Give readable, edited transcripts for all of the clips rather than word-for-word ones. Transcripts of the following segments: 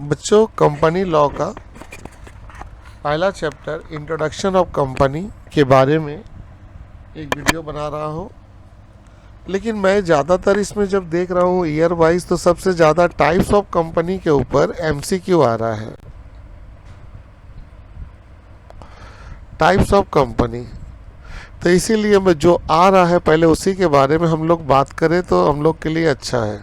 बच्चों, company law का पहला चैप्टर इंट्रोडक्शन ऑफ कंपनी के बारे में एक वीडियो बना रहा हूँ। लेकिन मैं ज़्यादातर इसमें जब देख रहा हूँ ईयर वाइज, तो सबसे ज़्यादा टाइप्स ऑफ कंपनी के ऊपर एमसीक्यू आ रहा है। टाइप्स ऑफ कंपनी, तो इसीलिए मैं जो आ रहा है पहले उसी के बारे में हम लोग बात करें तो हम लोग के लिए अच्छा है।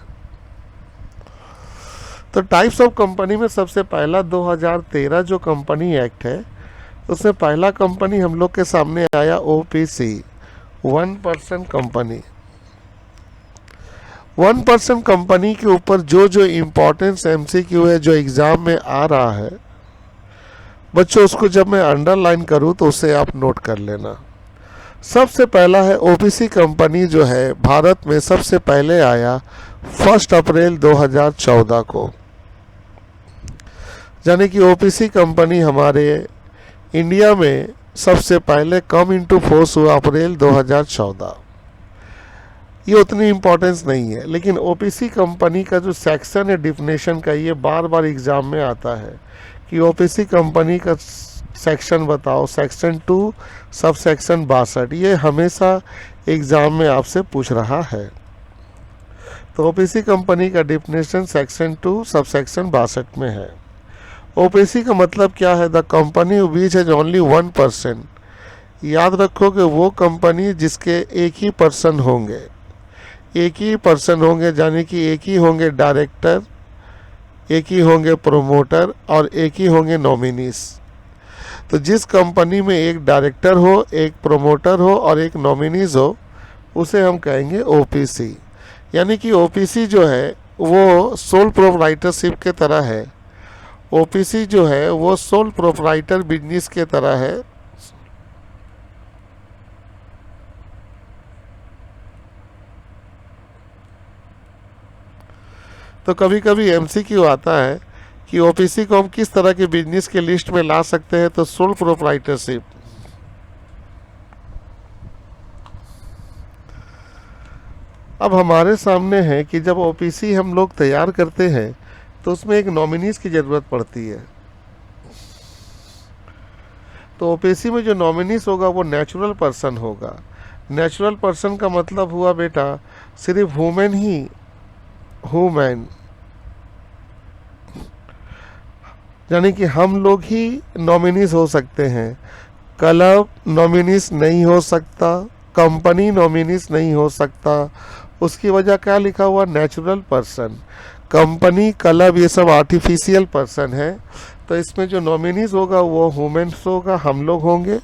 तो टाइप्स ऑफ कंपनी में सबसे पहला 2013 जो कंपनी एक्ट है, उसमें पहला कंपनी हम लोग के सामने आया ओपीसी, 1% कंपनी। 1% कंपनी के ऊपर जो जो इम्पोर्टेंस एमसीक्यू है जो एग्ज़ाम में आ रहा है बच्चों, उसको जब मैं अंडरलाइन करूँ तो उसे आप नोट कर लेना। सबसे पहला है ओपीसी कंपनी जो है भारत में सबसे पहले आया 1 अप्रैल 2014 को। यानी कि ओपीसी कंपनी हमारे इंडिया में सबसे पहले कम इनटू फोर्स हुआ अप्रैल 2014। ये उतनी इम्पोर्टेंस नहीं है, लेकिन ओपीसी कंपनी का जो सेक्शन है डिफिनेशन का, ये बार बार एग्ज़ाम में आता है कि ओपीसी कंपनी का सेक्शन बताओ, सेक्शन 2 सब सेक्शन 62। ये हमेशा एग्ज़ाम में आपसे पूछ रहा है। तो ओपीसी कंपनी का डिफिनेशन सेक्शन 2 सब सेक्शन 62 में है। ओपीसी का मतलब क्या है? The company which has only 1%। याद रखो कि वो कंपनी जिसके एक ही पर्सन होंगे, यानी कि एक ही होंगे डायरेक्टर, एक ही होंगे प्रोमोटर और एक ही होंगे नॉमिनीज। तो जिस कंपनी में एक डायरेक्टर हो, एक प्रोमोटर हो और एक नॉमिनीज हो, उसे हम कहेंगे ओपीसी। यानी कि ओपीसी जो है वो सोल प्रोप्राइटरशिप के तरह है। ओपीसी जो है वो सोल प्रोप्राइटर बिजनेस के तरह है। तो कभी कभी एमसीक्यू आता है कि ओपीसी को हम किस तरह के बिजनेस के लिस्ट में ला सकते हैं, तो सोल प्रोप्राइटरशिप। अब हमारे सामने है कि जब ओपीसी हम लोग तैयार करते हैं तो उसमें एक नॉमिनीज की ज़रूरत पड़ती है। तो ओपीसी में जो नॉमिनीज होगा वो नेचुरल पर्सन होगा। नेचुरल पर्सन का मतलब हुआ बेटा सिर्फ वुमेन ही, वुमेन, यानी कि हम लोग ही नॉमिनीज हो सकते हैं। क्लब नॉमिनीज नहीं हो सकता, कंपनी नॉमिनीज नहीं हो सकता। उसकी वजह क्या लिखा हुआ? Natural person. कंपनी, क्लब ये सब आर्टिफिशियल पर्सन है। तो इसमें जो नॉमिनीज होगा वो वुमेन्स होगा, हम लोग होंगे,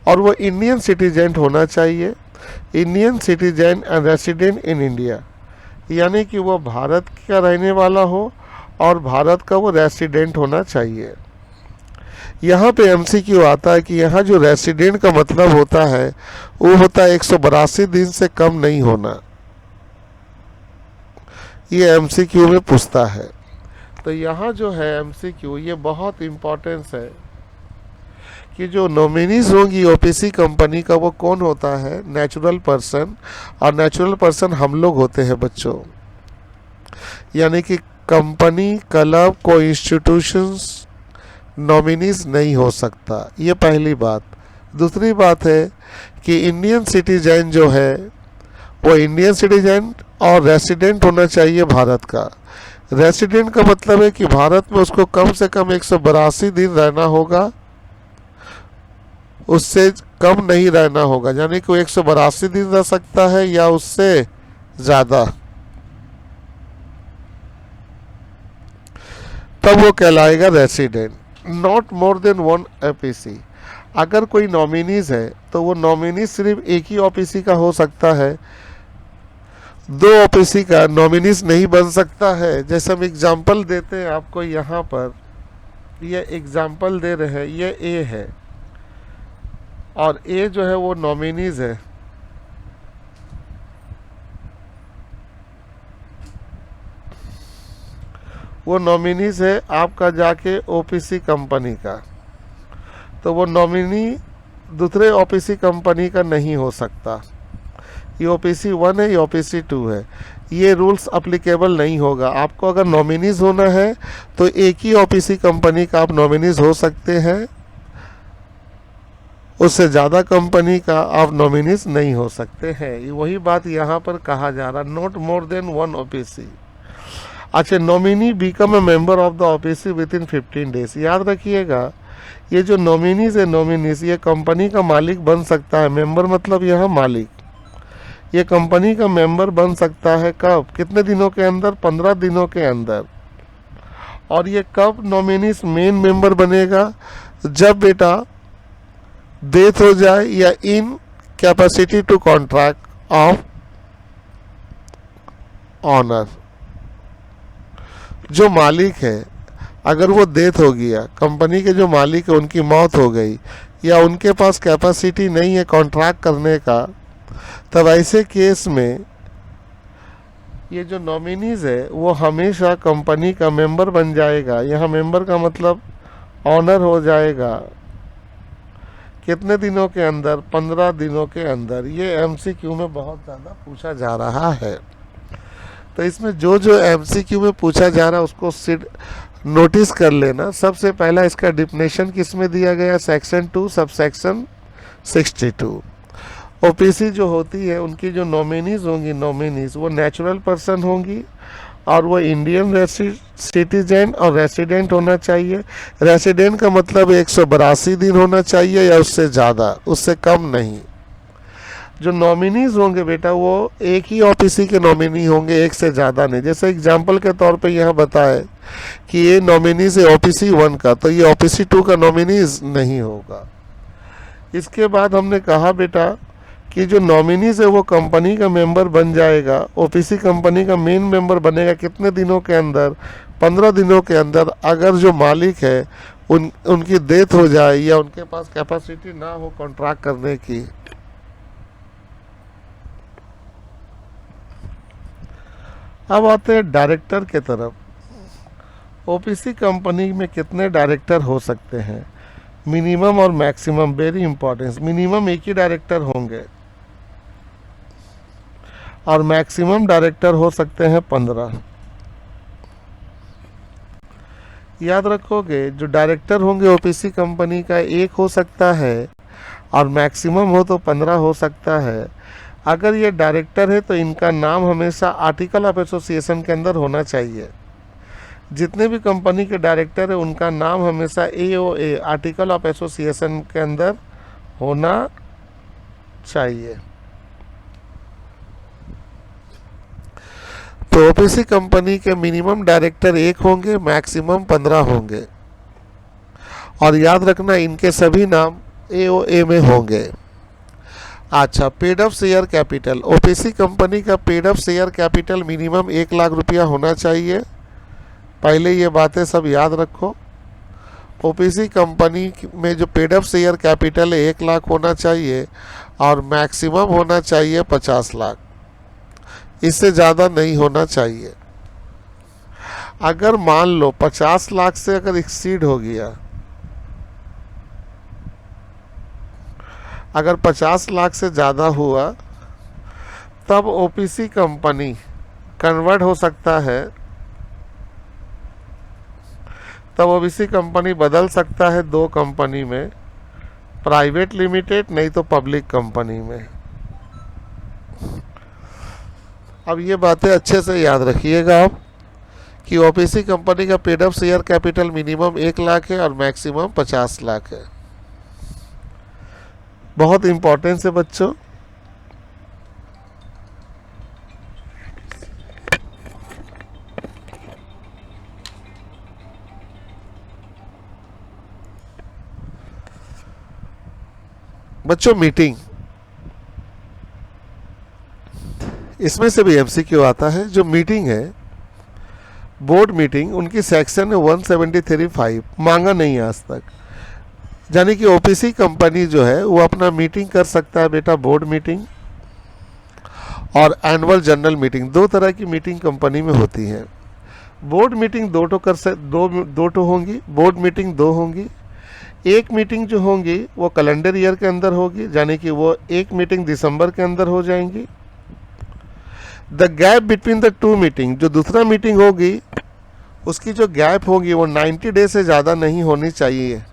और वो इंडियन सिटीजन होना चाहिए। Indian citizen and resident in India, यानी कि वो भारत का रहने वाला हो और भारत का वो रेसिडेंट होना चाहिए। यहाँ पे एमसीक्यू आता है कि यहाँ जो रेसिडेंट का मतलब होता है वो होता है 182 दिन से कम नहीं होना। ये एमसीक्यू में पूछता है। तो यहाँ जो है एमसीक्यू, ये बहुत इम्पोर्टेंस है कि जो नॉमिनीज होंगी ओपीसी कंपनी का वो कौन होता है? Natural person. और नेचुरल पर्सन हम लोग होते हैं बच्चों। यानी कि कंपनी, क्लब, कोई इंस्टीट्यूशंस नॉमिनीज नहीं हो सकता। ये पहली बात। दूसरी बात है कि इंडियन सिटीजन जो है वो इंडियन सिटीजन और रेसिडेंट होना चाहिए भारत का। रेसिडेंट का मतलब है कि भारत में उसको कम से कम 182 दिन रहना होगा, उससे कम नहीं रहना होगा। यानी कि वो 182 दिन रह सकता है या उससे ज़्यादा, तब वो कहलाएगा resident. Not more than 1 OPC. अगर कोई नॉमिनीज है तो वो नॉमिनीज सिर्फ एक ही ओपीसी का हो सकता है, 2 ओपीसी का नॉमिनीज नहीं बन सकता है। जैसे हम एग्जाम्पल देते हैं आपको, यहाँ पर ये एग्जाम्पल दे रहे हैं, ये ए है और ए जो है वो नॉमिनीज है। वो नॉमिनीज है आपका जाके ओपीसी कंपनी का, तो वो नॉमिनी दूसरे ओपीसी कंपनी का नहीं हो सकता। ये ओपीसी 1 है, ये ओपीसी 2 है, ये रूल्स अप्लीकेबल नहीं होगा। आपको अगर नॉमिनीज होना है तो एक ही ओपीसी कंपनी का आप नॉमिनीज हो सकते हैं, उससे ज़्यादा कंपनी का आप नॉमिनीज नहीं हो सकते हैं। वही बात यहाँ पर कहा जा रहा, नॉट मोर देन 1 ओपीसी। अच्छा, nominee become a member of the OPC with in 15 days. याद रखिएगा, ये जो नॉमिनीज है, नॉमिनीज ये कंपनी का मालिक बन सकता है। मेंबर मतलब यहाँ मालिक, ये कंपनी का मेंबर बन सकता है कब, कितने दिनों के अंदर, 15 दिनों के अंदर। और ये कब नॉमिनीज मेन मेंबर बनेगा, जब बेटा डेथ हो जाए या incapacity to contract of owner. जो मालिक है अगर वो डेथ हो गया, कंपनी के जो मालिक है उनकी मौत हो गई, या उनके पास कैपेसिटी नहीं है कॉन्ट्रैक्ट करने का, तब ऐसे केस में ये जो नॉमिनीज है वो हमेशा कंपनी का मेंबर बन जाएगा। यहाँ मेंबर का मतलब ऑनर हो जाएगा। कितने दिनों के अंदर, 15 दिनों के अंदर। ये एमसीक्यू में बहुत ज़्यादा पूछा जा रहा है। तो इसमें जो जो एमसीक्यू में पूछा जा रहा है उसको नोटिस कर लेना। सबसे पहला इसका डिफिनेशन किस में दिया गया, सेक्शन 2 सबसेक्शन 62। ओपीसी जो होती है उनकी जो नॉमिनीज होंगी, नॉमिनीज वो नेचुरल पर्सन होंगी और वो इंडियन सिटीजन और रेसिडेंट होना चाहिए। रेसिडेंट का मतलब 182 दिन होना चाहिए या उससे ज़्यादा, उससे कम नहीं। जो नॉमिनीज होंगे बेटा वो एक ही ओपीसी के नॉमिनी होंगे, एक से ज़्यादा नहीं। जैसे एग्जांपल के तौर पे यहाँ बताए कि ये नॉमिनीज है ओपीसी 1 का, तो ये ओपीसी 2 का नॉमिनीज नहीं होगा। इसके बाद हमने कहा बेटा कि जो नॉमिनीज है वो कंपनी का मेंबर बन जाएगा। ओपीसी कंपनी का मेन मेंबर बनेगा कितने दिनों के अंदर, 15 दिनों के अंदर, अगर जो मालिक है उनकी डेथ हो जाए या उनके पास कैपेसिटी ना हो कॉन्ट्रैक्ट करने की। अब आते हैं डायरेक्टर के तरफ। ओपीसी कंपनी में कितने डायरेक्टर हो सकते हैं, मिनिमम और मैक्सिमम, वेरी इंपॉर्टेंट। मिनिमम एक ही डायरेक्टर होंगे और मैक्सिमम डायरेक्टर हो सकते हैं 15। याद रखोगे, जो डायरेक्टर होंगे ओपीसी कंपनी का एक हो सकता है और मैक्सिमम हो तो 15 हो सकता है। अगर ये डायरेक्टर है तो इनका नाम हमेशा आर्टिकल ऑफ एसोसिएशन के अंदर होना चाहिए। जितने भी कंपनी के डायरेक्टर है उनका नाम हमेशा एओए आर्टिकल ऑफ एसोसिएशन के अंदर होना चाहिए। तो ओपीसी कंपनी के मिनिमम डायरेक्टर एक होंगे, मैक्सिमम 15 होंगे। और याद रखना इनके सभी नाम एओए में होंगे। अच्छा, paid up share capital. OPC company का paid up share capital minimum 1 lakh रुपया होना चाहिए। पहले ये बातें सब याद रखो। ओपीसी कंपनी में जो पेड अप शेयर कैपिटल है 1 लाख होना चाहिए और मैक्सिमम होना चाहिए 50 लाख, इससे ज़्यादा नहीं होना चाहिए। अगर मान लो 50 लाख से अगर एक्सीड हो गया, अगर 50 लाख से ज़्यादा हुआ तब ओपीसी कंपनी कन्वर्ट हो सकता है, तब ओपीसी कंपनी बदल सकता है 2 कंपनी में, प्राइवेट लिमिटेड नहीं तो पब्लिक कंपनी में। अब ये बातें अच्छे से याद रखिएगा आप कि ओपीसी कंपनी का paid up share capital minimum 1 lakh है और मैक्सिमम 50 लाख है। बहुत इंपॉर्टेंस है बच्चों। बच्चों मीटिंग, इसमें से भी एमसीक्यू आता है। जो मीटिंग है बोर्ड मीटिंग, उनकी सेक्शन है 173(5) मांगा नहीं है आज तक। यानी कि ओपीसी कंपनी जो है वो अपना मीटिंग कर सकता है बेटा, बोर्ड मीटिंग और एनुअल जनरल मीटिंग। 2 तरह की मीटिंग कंपनी में होती है। बोर्ड मीटिंग 2 ठो होंगी, बोर्ड मीटिंग 2 होंगी। एक मीटिंग जो होंगी वो कैलेंडर ईयर के अंदर होगी, यानी कि वो एक मीटिंग दिसंबर के अंदर हो जाएंगी the gap between the two meeting, जो दूसरा मीटिंग होगी उसकी जो गैप होगी वो 90 डेज से ज़्यादा नहीं होनी चाहिए।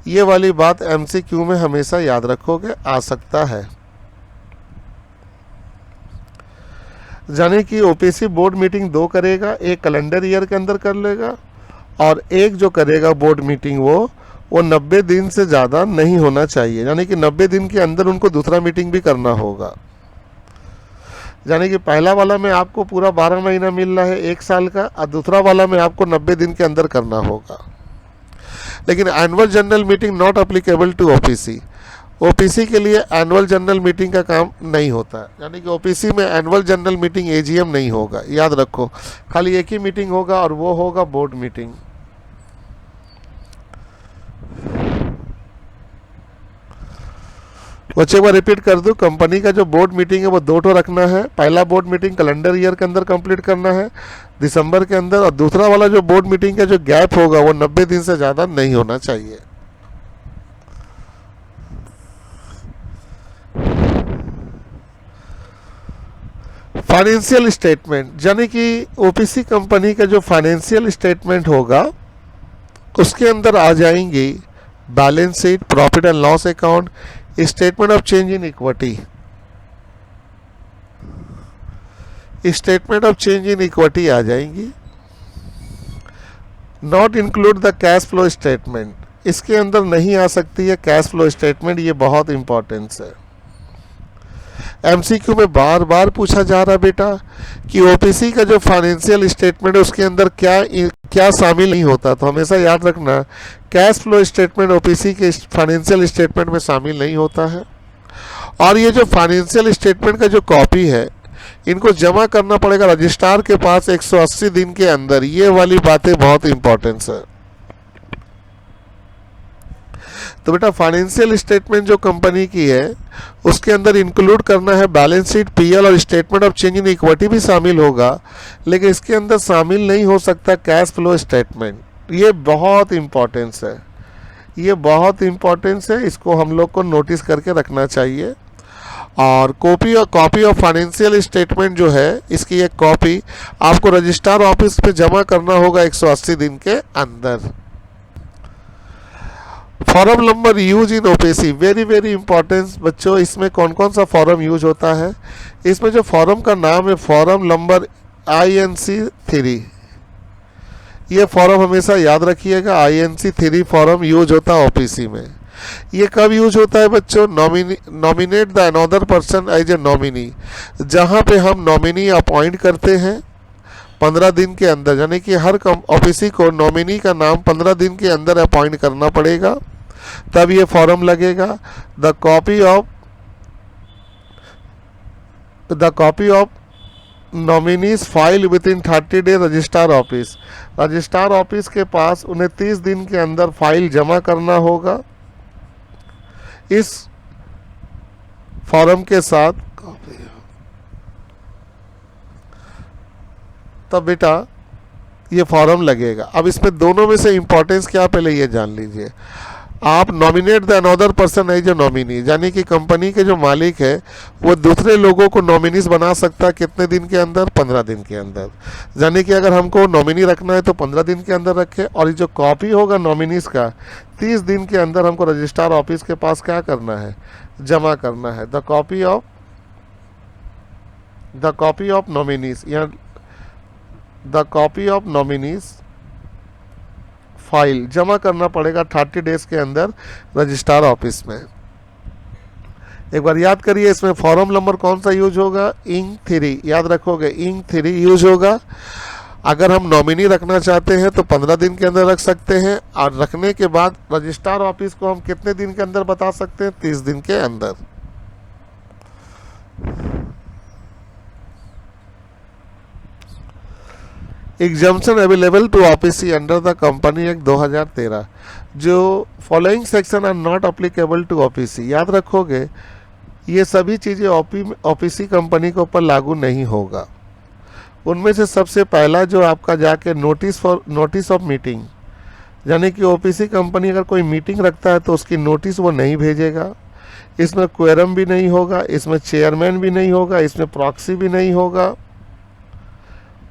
ये वाली बात एमसीक्यू में हमेशा याद रखोगे, आ सकता है। जाने कि ओपीसी बोर्ड मीटिंग 2 करेगा, एक कैलेंडर ईयर के अंदर कर लेगा और एक जो करेगा बोर्ड मीटिंग वो 90 दिन से ज़्यादा नहीं होना चाहिए, यानी कि 90 दिन के अंदर उनको दूसरा मीटिंग भी करना होगा। यानी कि पहला वाला में आपको पूरा 12 महीना मिल रहा है 1 साल का, और दूसरा वाला में आपको 90 दिन के अंदर करना होगा। लेकिन annual general meeting not applicable to OPC, OPC के लिए एनुअल जनरल मीटिंग का काम नहीं होता है, यानी कि ओपीसी में एनुअल जनरल मीटिंग एजीएम नहीं होगा, याद रखो। खाली एक ही मीटिंग होगा और वो होगा बोर्ड मीटिंग। बच्चे एक बार रिपीट कर दूं, कंपनी का जो बोर्ड मीटिंग है वो 2 ठो रखना है। पहला बोर्ड मीटिंग कैलेंडर ईयर के अंदर कंप्लीट करना है दिसंबर के अंदर, और दूसरा वाला जो बोर्ड मीटिंग का जो गैप होगा वो 90 दिन से ज़्यादा नहीं होना चाहिए। फाइनेंशियल स्टेटमेंट, यानी कि ओपीसी कंपनी का जो फाइनेंशियल स्टेटमेंट होगा उसके अंदर आ जाएंगी balance sheet, profit and loss account, statement of change in equity, statement of change in equity आ जाएंगी। Not include the cash flow statement, इसके अंदर नहीं आ सकती है कैश फ्लो स्टेटमेंट, ये बहुत इंपॉर्टेंस है। एमसीक्यू में बार बार पूछा जा रहा बेटा कि ओपीसी का जो फाइनेंशियल स्टेटमेंट है उसके अंदर क्या शामिल नहीं होता, तो हमेशा याद रखना कैश फ्लो स्टेटमेंट ओपीसी के फाइनेंशियल स्टेटमेंट में शामिल नहीं होता है। और ये जो फाइनेंशियल स्टेटमेंट का जो कॉपी है इनको जमा करना पड़ेगा रजिस्ट्रार के पास 180 दिन के अंदर, ये वाली बातें बहुत इंपॉर्टेंस है। तो बेटा फाइनेंशियल स्टेटमेंट जो कंपनी की है उसके अंदर इंक्लूड करना है बैलेंस शीट, पीएल और statement of change in equity भी शामिल होगा, लेकिन इसके अंदर शामिल नहीं हो सकता कैश फ्लो स्टेटमेंट। ये बहुत इंपॉर्टेंस है, ये बहुत इंपॉर्टेंस है, इसको हम लोग को नोटिस करके रखना चाहिए। और कॉपी ऑफ फाइनेंशियल स्टेटमेंट जो है इसकी एक कॉपी आपको रजिस्ट्रार ऑफिस पे जमा करना होगा 180 दिन के अंदर। Form number use in OPC, very very important बच्चों, इसमें कौन कौन सा फॉर्म यूज होता है। इसमें जो फॉर्म का नाम है फॉर्म नंबर INC3, ये फॉर्म हमेशा याद रखिएगा, INC3 फॉर्म यूज होता है ओपीसी में। ये कब यूज होता है बच्चों, nominate the another person as a nominee, जहाँ पे हम नॉमिनी अपॉइंट करते हैं 15 दिन के अंदर, यानी कि हर ओपीसी को नॉमिनी का नाम 15 दिन के अंदर अपॉइंट करना पड़ेगा, तब ये फॉर्म लगेगा। The copy of nominees file with in 30 day registrar office, registrar office के पास उन्हें 30 दिन के अंदर फाइल जमा करना होगा इस फॉर्म के साथ। तब बेटा ये फॉर्म लगेगा। अब इसमें दोनों में से इंपॉर्टेंस क्या पहले ये जान लीजिए। आप nominate the another person as a nominee, यानी कि कंपनी के जो मालिक है वो दूसरे लोगों को नॉमिनीज बना सकता है कितने दिन के अंदर, 15 दिन के अंदर। यानी कि अगर हमको नॉमिनी रखना है तो 15 दिन के अंदर रखे, और ये जो कॉपी होगा नॉमिनीज का 30 दिन के अंदर हमको रजिस्ट्रार ऑफिस के पास क्या करना है, जमा करना है। द कॉपी ऑफ नॉमिनीज, या the copy of nominees file जमा करना पड़ेगा 30 डेज के अंदर रजिस्ट्रार ऑफिस में। एक बार याद करिए, इसमें फॉर्म नंबर कौन सा यूज होगा, INC3, याद रखोगे INC3 यूज होगा। अगर हम नॉमिनी रखना चाहते हैं तो 15 दिन के अंदर रख सकते हैं, और रखने के बाद रजिस्ट्रार ऑफिस को हम कितने दिन के अंदर बता सकते हैं, 30 दिन के अंदर। Exemption available to OPC under the company act 2013, जो following section are not applicable to OPC, याद रखोगे ये सभी चीज़ें ओपीसी कंपनी के ऊपर लागू नहीं होगा। उनमें से सबसे पहला जो आपका जाके नोटिस ऑफ मीटिंग, यानी कि ओपीसी कंपनी अगर कोई मीटिंग रखता है तो उसकी नोटिस वो नहीं भेजेगा। इसमें क्वेरम भी नहीं होगा, इसमें चेयरमैन भी नहीं होगा, इसमें प्रॉक्सी भी नहीं होगा।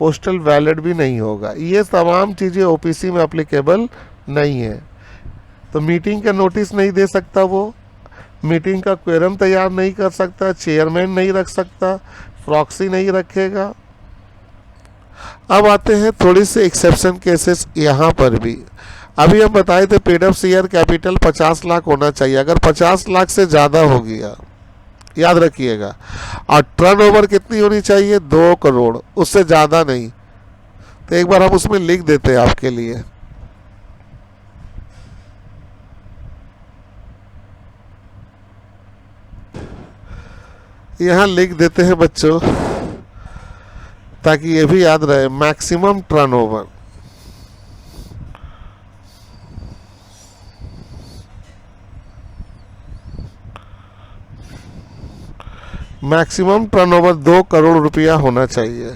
पोस्टल वैलिड भी नहीं होगा। ये तमाम चीज़ें ओपीसी में अप्लीकेबल नहीं है। तो मीटिंग का नोटिस नहीं दे सकता वो, मीटिंग का क्वेरम तैयार नहीं कर सकता, चेयरमैन नहीं रख सकता, प्रॉक्सी नहीं रखेगा। अब आते हैं थोड़ी सी एक्सेप्शन केसेस यहाँ पर भी। अभी हम बताए थे paid up share capital 50 lakh होना चाहिए। अगर 50 लाख से ज़्यादा हो गया, याद रखिएगा, और टर्नओवर कितनी होनी चाहिए, 2 करोड़, उससे ज़्यादा नहीं। तो एक बार हम उसमें लिख देते हैं आपके लिए, यहाँ लिख देते हैं बच्चों, ताकि ये भी याद रहे। Maximum turnover, maximum turnover 2 crore रुपया होना चाहिए।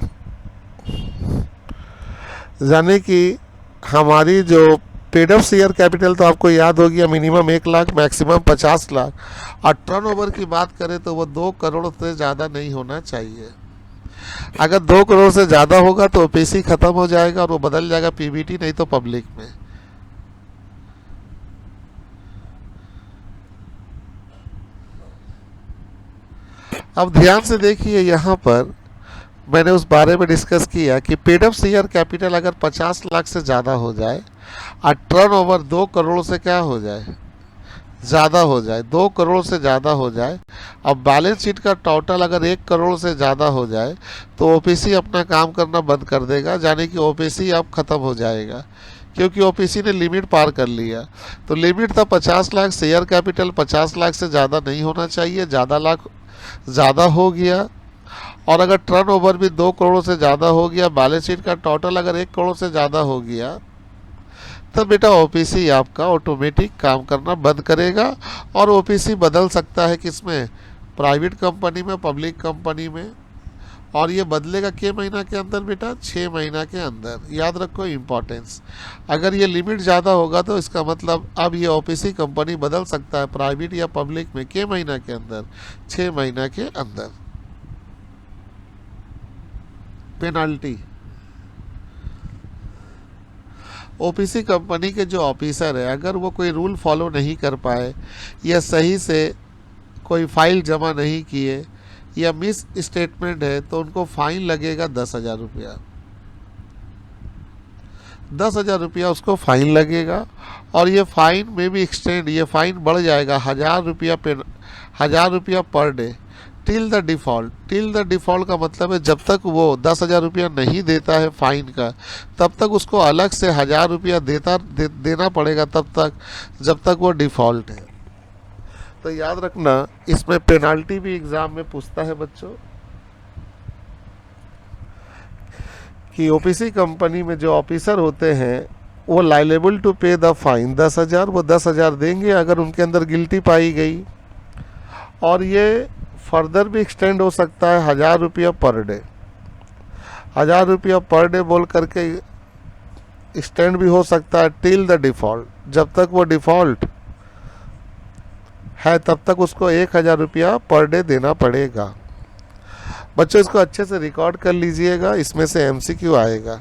यानी कि हमारी जो पेड अप शेयर कैपिटल तो आपको याद होगी, मिनिमम 1 लाख, मैक्सिमम 50 लाख, और टर्नओवर की बात करें तो वो 2 करोड़ से ज़्यादा नहीं होना चाहिए। अगर 2 करोड़ से ज़्यादा होगा तो ओपीसी खत्म हो जाएगा और वो बदल जाएगा पीबीटी, नहीं तो पब्लिक में। अब ध्यान से देखिए, यहाँ पर मैंने उस बारे में डिस्कस किया कि पेड अप शेयर कैपिटल अगर 50 लाख से ज़्यादा हो जाए और टर्नओवर 2 करोड़ से क्या हो जाए, ज़्यादा हो जाए, 2 करोड़ से ज़्यादा हो जाए, अब बैलेंस शीट का टोटल अगर 1 करोड़ से ज़्यादा हो जाए तो ओपीसी अपना काम करना बंद कर देगा। यानी कि ओपीसी अब ख़त्म हो जाएगा, क्योंकि ओपीसी ने लिमिट पार कर लिया। तो लिमिट था 50 लाख, शेयर कैपिटल 50 लाख से ज़्यादा नहीं होना चाहिए, ज़्यादा हो गया। और अगर टर्नओवर भी 2 करोड़ से ज़्यादा हो गया, बैलेंस शीट का टोटल अगर 1 करोड़ से ज़्यादा हो गया, तब बेटा ओपीसी आपका ऑटोमेटिक काम करना बंद करेगा। और ओपीसी बदल सकता है किसमें, प्राइवेट कंपनी में, पब्लिक कंपनी में। और ये बदलेगा के महीना के अंदर बेटा, 6 महीना के अंदर। याद रखो इम्पोर्टेंस, अगर ये लिमिट ज़्यादा होगा तो इसका मतलब अब ये ओपीसी कंपनी बदल सकता है प्राइवेट या पब्लिक में के महीना के अंदर, 6 महीना के अंदर। पेनाल्टी, ओपीसी कंपनी के जो ऑफिसर है अगर वो कोई रूल फॉलो नहीं कर पाए, या सही से कोई फाइल जमा नहीं किए, या मिस स्टेटमेंट है, तो उनको फाइन लगेगा 10,000 रुपया। 10,000 रुपया उसको फाइन लगेगा। और ये फाइन में भी एक्सटेंड, ये फाइन बढ़ जाएगा 1,000 रुपया per day till the default. Till the default का मतलब है जब तक वो 10,000 रुपया नहीं देता है फाइन का, तब तक उसको अलग से 1,000 रुपया देना पड़ेगा, तब तक जब तक वो डिफ़ॉल्ट है। तो याद रखना, इसमें पेनाल्टी भी एग्ज़ाम में पूछता है बच्चों, कि ओपीसी कंपनी में जो ऑफिसर होते हैं वो लाइलेबल टू पे द फाइन 10,000, वो 10,000 देंगे अगर उनके अंदर गिल्टी पाई गई। और ये फर्दर भी एक्सटेंड हो सकता है 1,000 रुपया पर डे। 1,000 रुपया पर डे बोल करके एक्सटेंड भी हो सकता है टिल द डिफ़ॉल्ट। जब तक वो डिफ़ॉल्ट है तब तक उसको 1,000 रुपया पर डे देना पड़ेगा। बच्चों इसको अच्छे से रिकॉर्ड कर लीजिएगा, इसमें से एमसीक्यू आएगा।